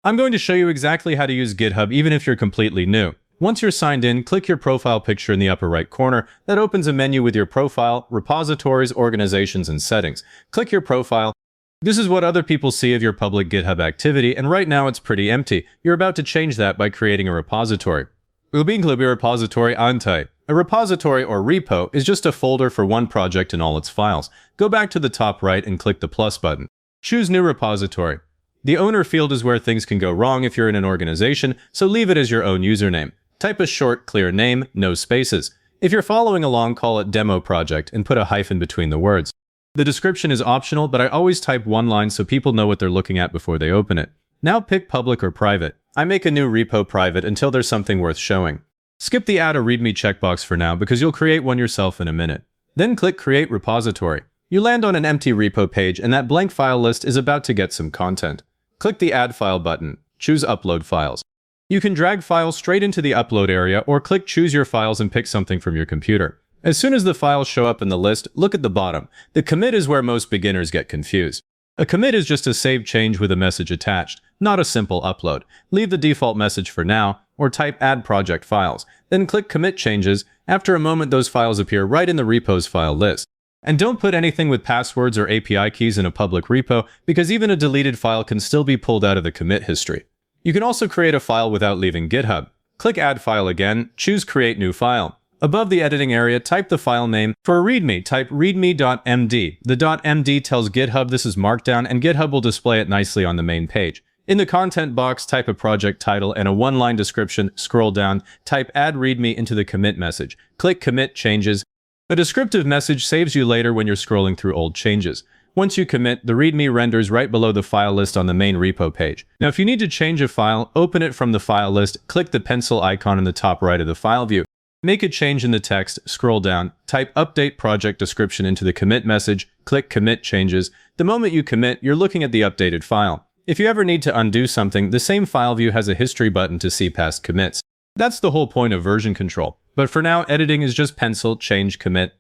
I'm going to show you exactly how to use GitHub even if you're completely new. Once you're signed in, click your profile picture in the upper right corner. That opens a menu with your profile, repositories, organizations, and settings. Click your profile. This is what other people see of your public GitHub activity, and right now it's pretty empty. You're about to change that by creating a repository. We'll be including a repository antai. A repository or repo is just a folder for one project and all its files. Go back to the top right and click the plus button. Choose New Repository. The owner field is where things can go wrong if you're in an organization, so leave it as your own username. Type a short, clear name, no spaces. If you're following along, call it Demo Project and put a hyphen between the words. The description is optional, but I always type one line so people know what they're looking at before they open it. Now pick public or private. I make a new repo private until there's something worth showing. Skip the Add a README checkbox for now because you'll create one yourself in a minute. Then click Create Repository. You land on an empty repo page and that blank file list is about to get some content. Click the Add File button. Choose Upload Files. You can drag files straight into the upload area or click Choose Your Files and pick something from your computer. As soon as the files show up in the list, look at the bottom. The commit is where most beginners get confused. A commit is just a saved change with a message attached, not a simple upload. Leave the default message for now, or type Add Project Files. Then click Commit Changes. After a moment, those files appear right in the repo's file list. And don't put anything with passwords or API keys in a public repo, because even a deleted file can still be pulled out of the commit history. You can also create a file without leaving GitHub. Click Add File again, choose Create New File. Above the editing area, type the file name. For a README, type readme.md. The .md tells GitHub this is Markdown, and GitHub will display it nicely on the main page. In the content box, type a project title and a one-line description. Scroll down, type Add README into the commit message. Click Commit Changes. A descriptive message saves you later when you're scrolling through old changes. Once you commit, the README renders right below the file list on the main repo page. Now, if you need to change a file, open it from the file list, click the pencil icon in the top right of the file view. Make a change in the text, scroll down, type Update Project Description into the commit message, click Commit Changes. The moment you commit, you're looking at the updated file. If you ever need to undo something, the same file view has a history button to see past commits. That's the whole point of version control. But for now, editing is just pencil, change, commit.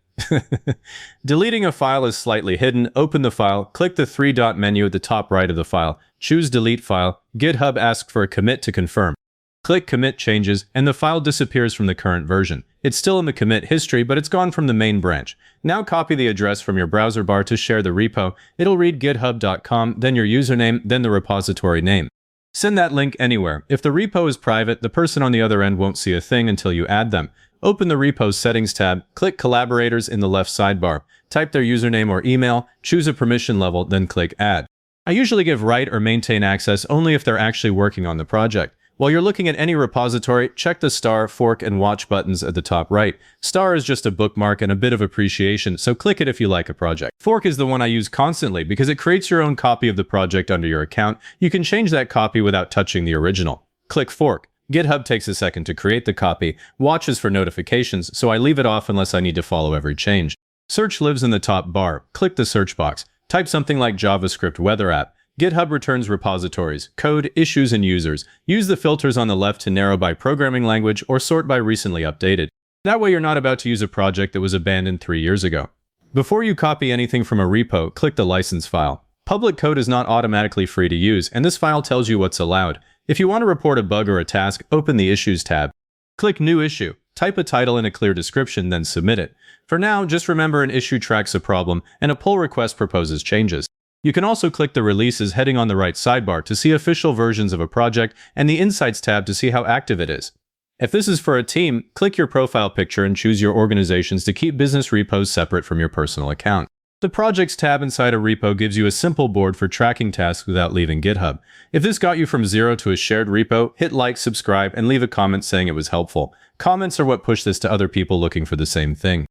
Deleting a file is slightly hidden. Open the file, click the three-dot menu at the top right of the file, choose Delete File. GitHub asks for a commit to confirm. Click Commit Changes, and the file disappears from the current version. It's still in the commit history, but it's gone from the main branch. Now copy the address from your browser bar to share the repo. It'll read github.com, then your username, then the repository name. Send that link anywhere. If the repo is private, the person on the other end won't see a thing until you add them. Open the Repo's Settings tab, click Collaborators in the left sidebar. Type their username or email, choose a permission level, then click Add. I usually give write or maintain access only if they're actually working on the project. While you're looking at any repository, check the star, fork, and watch buttons at the top right. Star is just a bookmark and a bit of appreciation, so click it if you like a project. Fork is the one I use constantly because it creates your own copy of the project under your account. You can change that copy without touching the original. Click Fork. GitHub takes a second to create the copy. Watch is for notifications, so I leave it off unless I need to follow every change. Search lives in the top bar. Click the search box. Type something like JavaScript Weather App. GitHub returns repositories, code, issues, and users. Use the filters on the left to narrow by programming language or sort by recently updated. That way you're not about to use a project that was abandoned 3 years ago. Before you copy anything from a repo, click the license file. Public code is not automatically free to use, and this file tells you what's allowed. If you want to report a bug or a task, open the Issues tab. Click New Issue. Type a title and a clear description, then submit it. For now, just remember an issue tracks a problem, and a pull request proposes changes. You can also click the Releases heading on the right sidebar to see official versions of a project, and the Insights tab to see how active it is. If this is for a team, click your profile picture and choose your organizations to keep business repos separate from your personal account. The Projects tab inside a repo gives you a simple board for tracking tasks without leaving GitHub. If this got you from 0 to a shared repo, hit like, subscribe, and leave a comment saying it was helpful. Comments are what push this to other people looking for the same thing.